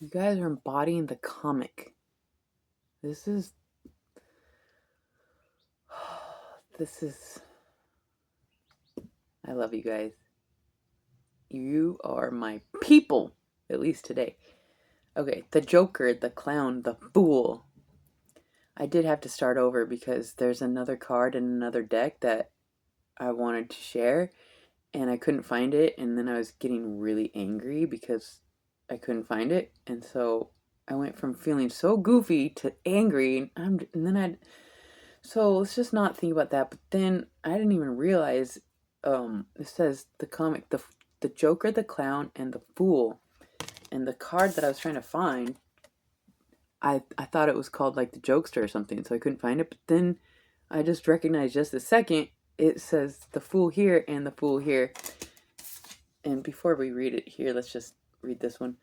You guys are embodying the comic. This is... This is... I love you guys. You are my people, at least today. Okay, the Joker, the clown, the fool. I did have to start over because there's another card in another deck that I wanted to share, and I couldn't find it, and then I was getting really angry because I couldn't find it, and so I went from feeling so goofy to angry, and then so let's just not think about that. But then I didn't even realize it says the comic, the Joker, the clown, and the fool, and the card that I was trying to find, I thought it was called like the Jokester or something, so I couldn't find it. But then I just recognized just a second it says the fool here and the fool here. And before we read it here, let's just read this one.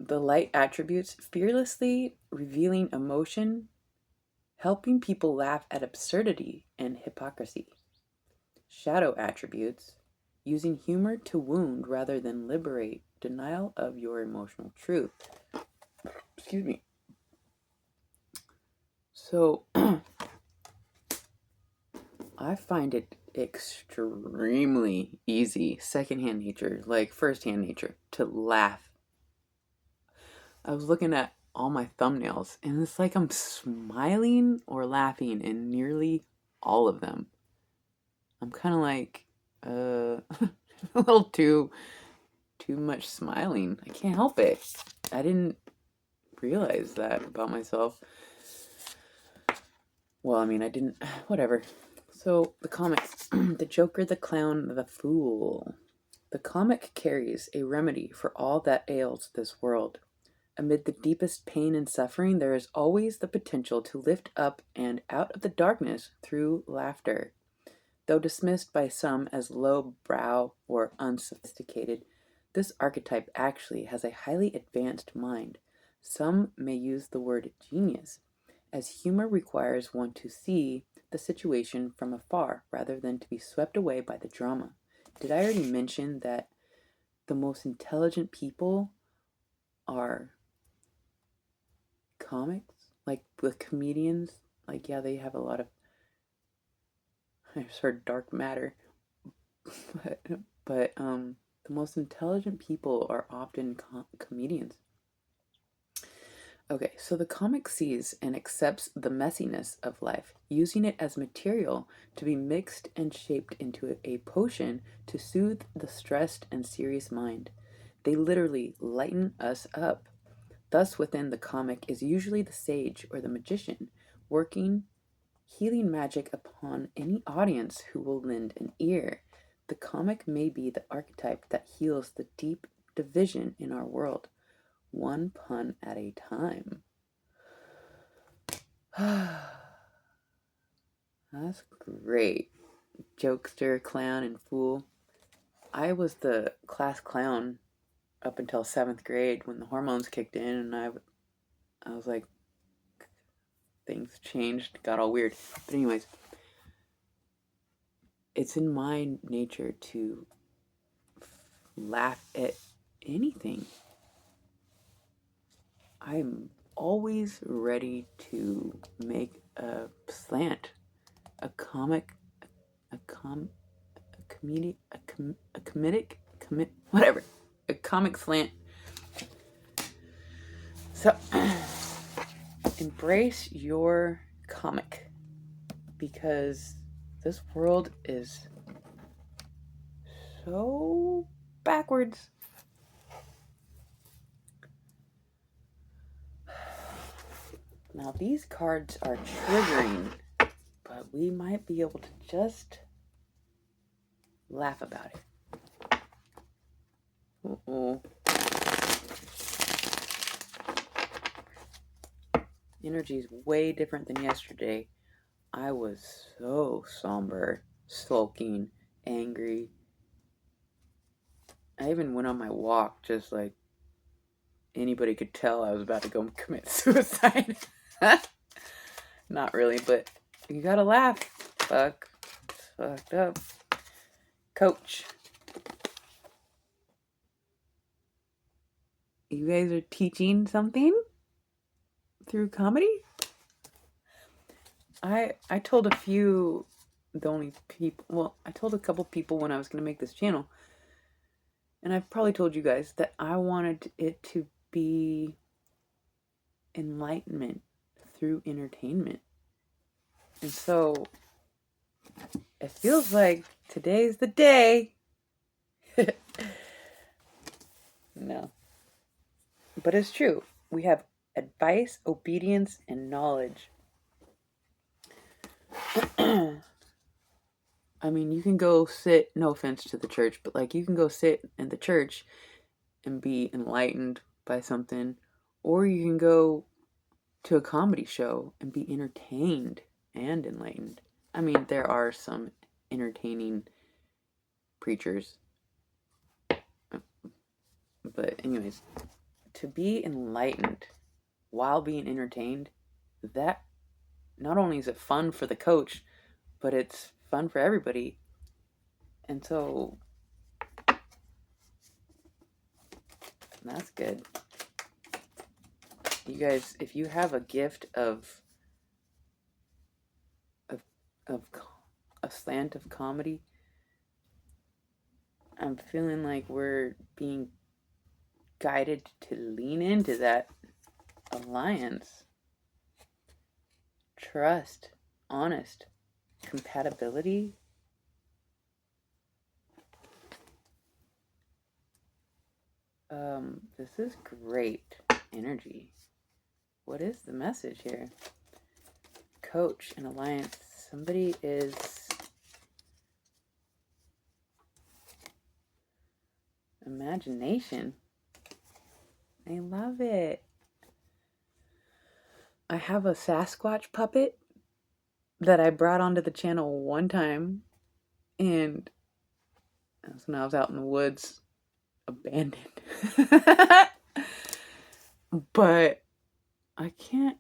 The light attributes: fearlessly revealing emotion, helping people laugh at absurdity and hypocrisy. Shadow attributes: using humor to wound rather than liberate, denial of your emotional truth. Excuse me. So, I find it extremely easy, secondhand nature, like firsthand nature, to laugh. I was looking at all my thumbnails, and it's like I'm smiling or laughing in nearly all of them. I'm kind of like, a little too much smiling. I can't help it. I didn't realize that about myself. Well, I mean, I didn't, whatever. So, the comics, The Joker, the Clown, the Fool. The comic carries a remedy for all that ails this world. Amid the deepest pain and suffering, there is always the potential to lift up and out of the darkness through laughter. Though dismissed by some as low-brow or unsophisticated, this archetype actually has a highly advanced mind. Some may use the word genius, as humor requires one to see the situation from afar rather than to be swept away by the drama. Did I already mention that the most intelligent people are comics? Like with comedians? Like, yeah, they have a lot of, I've heard dark matter, but the most intelligent people are often comedians. Okay, so the comic sees and accepts the messiness of life, using it as material to be mixed and shaped into a potion to soothe the stressed and serious mind. They literally lighten us up. Thus, within the comic is usually the sage or the magician, working healing magic upon any audience who will lend an ear. The comic may be the archetype that heals the deep division in our world, one pun at a time. That's great. Jokester, clown, and fool. I was the class clown up until 7th grade when the hormones kicked in, and I was like, things changed, got all weird. But anyways, it's in my nature to laugh at anything. I'm always ready to make a slant, a comic, a comedic, a comedic, whatever, a comic slant. So, embrace your comic, because this world is so backwards. Now, these cards are triggering, but we might be able to just laugh about it. Uh-oh. Energy is way different than yesterday. I was so somber, sulking, angry. I even went on my walk just like anybody could tell I was about to go commit suicide. Not really, but you gotta laugh. Fuck. It's fucked up. Coach. You guys are teaching something through comedy. I told a few, the only people, well, I told a couple people when I was going to make this channel, and I've probably told you guys that I wanted it to be enlightenment through entertainment. And so it feels like today's the day. No. But it's true. We have advice, obedience, and knowledge. I mean, you can go sit, no offense to the church, but like you can go sit in the church and be enlightened by something, or you can go to a comedy show and be entertained and enlightened. I mean, there are some entertaining preachers. But anyways, to be enlightened while being entertained, that not only is it fun for the coach, but it's fun for everybody. And so that's good. You guys, if you have a gift of a slant of comedy, I'm feeling like we're being guided to lean into that alliance. Trust, honest, compatibility. This is great energy. What is the message here? Coach and alliance. Somebody is imagination. I love it. I have a Sasquatch puppet that I brought onto the channel one time, and that's when I was out in the woods, abandoned. But I can't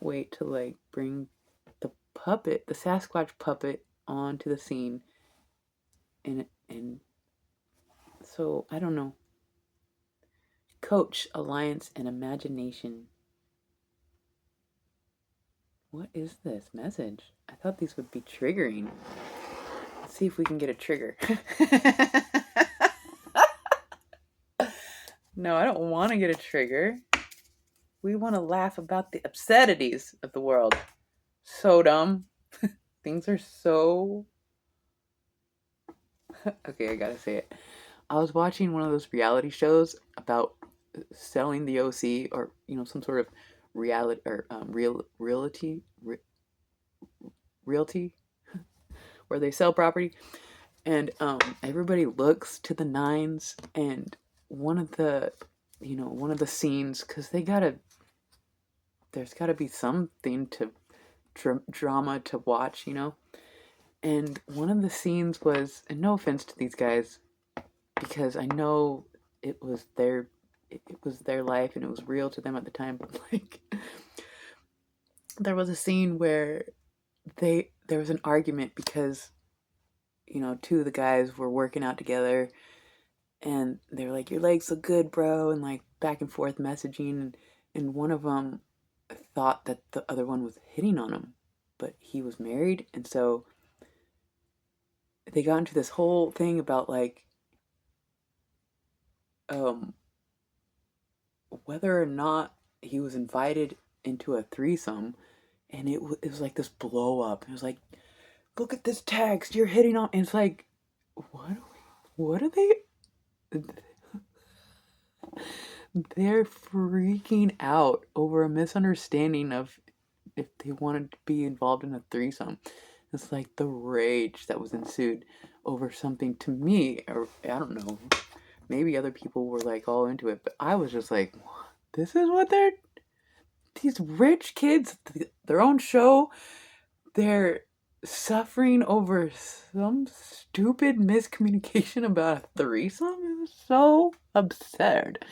wait to like bring the puppet, the Sasquatch puppet, onto the scene, and so I don't know. Coach, alliance, and imagination. What is this message? I thought these would be triggering. Let's see if we can get a trigger. No, I don't want to get a trigger. We want to laugh about the absurdities of the world. So dumb. Things are so... Okay, I gotta say it. I was watching one of those reality shows about selling the OC, or some sort of reality or realty where they sell property, and everybody looks to the nines, and one of the scenes, because there's gotta be something to drama to watch, and one of the scenes was, and no offense to these guys, because I know it was their life and it was real to them at the time, but like there was a scene where there was an argument because two of the guys were working out together, and they were like, your legs look good, bro, and like back and forth messaging, and one of them thought that the other one was hitting on him, but he was married, and so they got into this whole thing about like whether or not he was invited into a threesome, and it was like this blow up. It was like, look at this text, you're hitting on, and it's like, what are they? They're freaking out over a misunderstanding of if they wanted to be involved in a threesome. It's like the rage that was ensued over something, to me, or I don't know, maybe other people were like all into it, but I was just like, this is what these rich kids, their own show, they're suffering over some stupid miscommunication about a threesome. It was so absurd.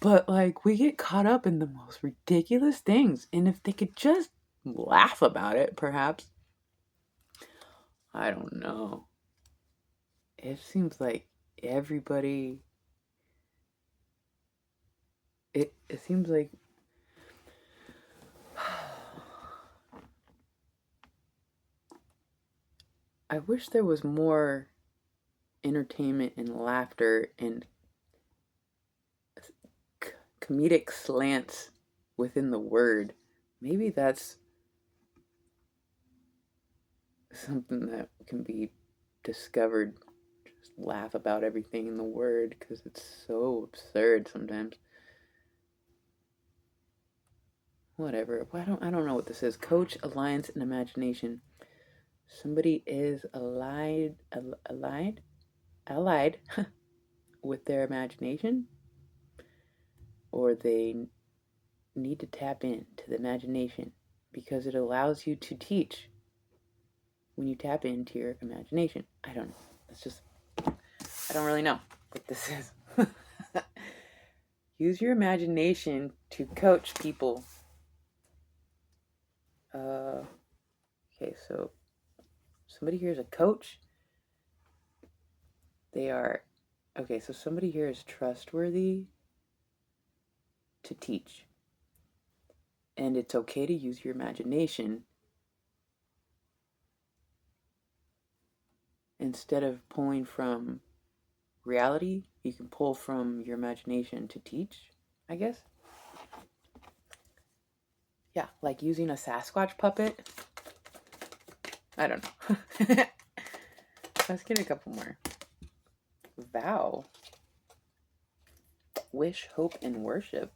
But like, we get caught up in the most ridiculous things, and if they could just laugh about it, perhaps. I don't know. It seems like everybody it seems like I wish there was more entertainment and laughter and comedic slants within the word. Maybe that's something that can be discovered. Just laugh about everything in the word because it's so absurd sometimes. Whatever. I don't know what this is. Coach, alliance, and imagination. Somebody is allied with their imagination, or they need to tap into the imagination because it allows you to teach when you tap into your imagination. I don't know. It's just, I don't really know what this is. Use your imagination to coach people. Okay, so somebody here is a coach. They are, okay, so somebody here is trustworthy to teach. And it's okay to use your imagination instead of pulling from reality. You can pull from your imagination to teach, I guess. Yeah, like using a Sasquatch puppet. I don't know. Let's get a couple more. Vow. Wish, hope, and worship.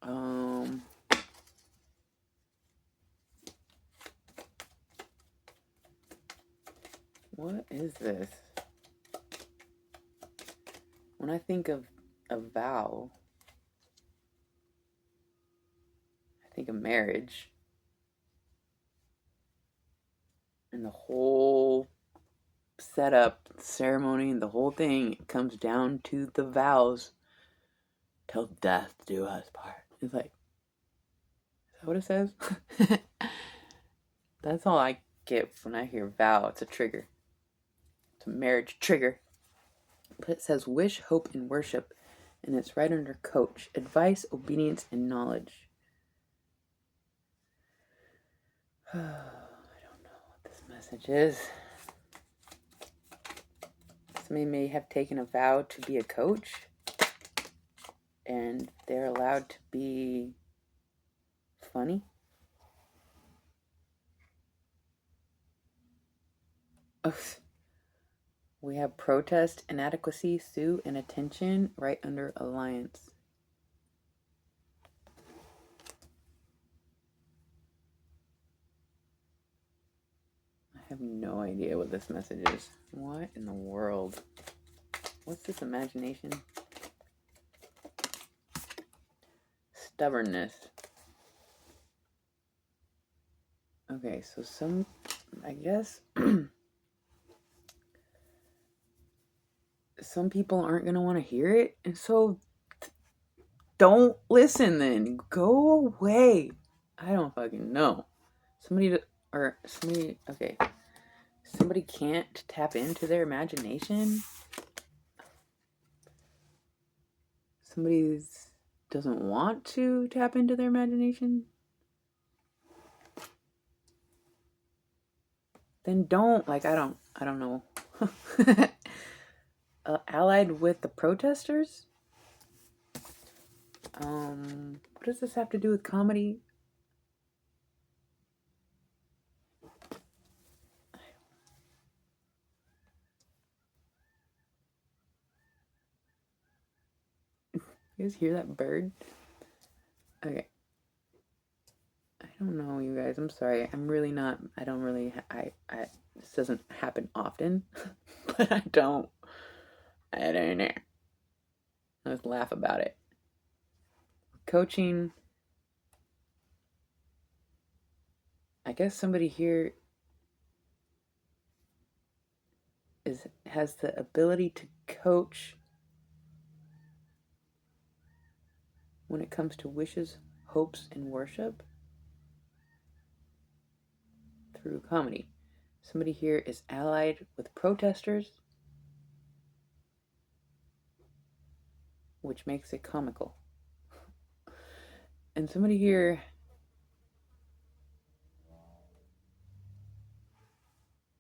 Um, what is this? When I think of a vow, I think of marriage. And the whole setup, ceremony, and the whole thing comes down to the vows. Till death do us part. It's like, is that what it says? That's all I get when I hear vow. It's a trigger. It's a marriage trigger. But it says wish, hope, and worship. And it's right under coach. Advice, obedience, and knowledge. I don't know what this message is. Somebody may have taken a vow to be a coach. And they're allowed to be funny. Oh, we have protest, inadequacy, sue, and attention right under alliance. I have no idea what this message is. What in the world? What's this imagination? Stubbornness. Okay, so I guess some people aren't going to want to hear it. And so don't listen then. Go away. I don't fucking know. Okay. Somebody can't tap into their imagination. Somebody doesn't want to tap into their imagination. Then don't. Like, I don't know. Allied with the protesters? What does this have to do with comedy? You guys hear that bird? Okay. I don't know, you guys. I'm sorry. I'm really not. I don't really. This doesn't happen often, but I don't. I don't know. Let's laugh about it. Coaching. I guess somebody here has the ability to coach when it comes to wishes, hopes, and worship through comedy. Somebody here is allied with protesters. which makes it comical. And somebody here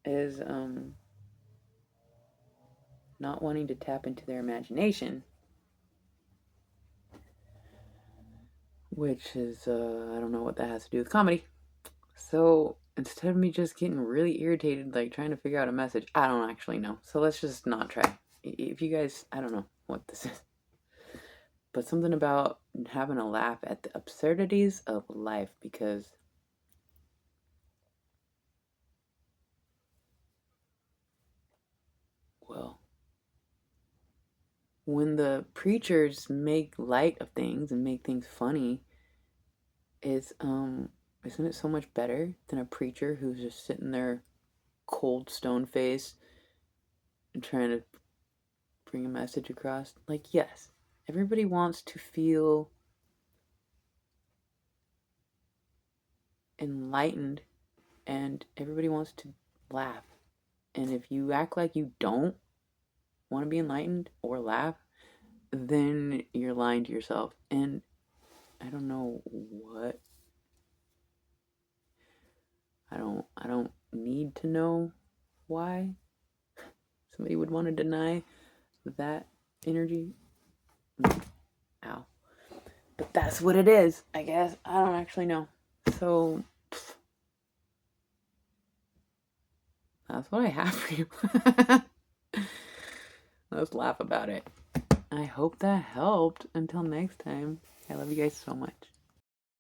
is not wanting to tap into their imagination, which is I don't know what that has to do with comedy. So instead of me just getting really irritated, like trying to figure out a message, I don't actually know. So let's just not try. If you guys, I don't know what this is, but something about having a laugh at the absurdities of life, because well, when the preachers make light of things and make things funny, is isn't it so much better than a preacher who's just sitting there cold stone face and trying to bring a message across? Like, yes, everybody wants to feel enlightened and everybody wants to laugh. And if you act like you don't want to be enlightened or laugh, then you're lying to yourself. And I don't know what. I don't need to know why somebody would want to deny that energy. Ow. But that's what it is, I guess. I don't actually know. So that's what I have for you. Let's laugh about it. I hope that helped. Until next time, I love you guys so much.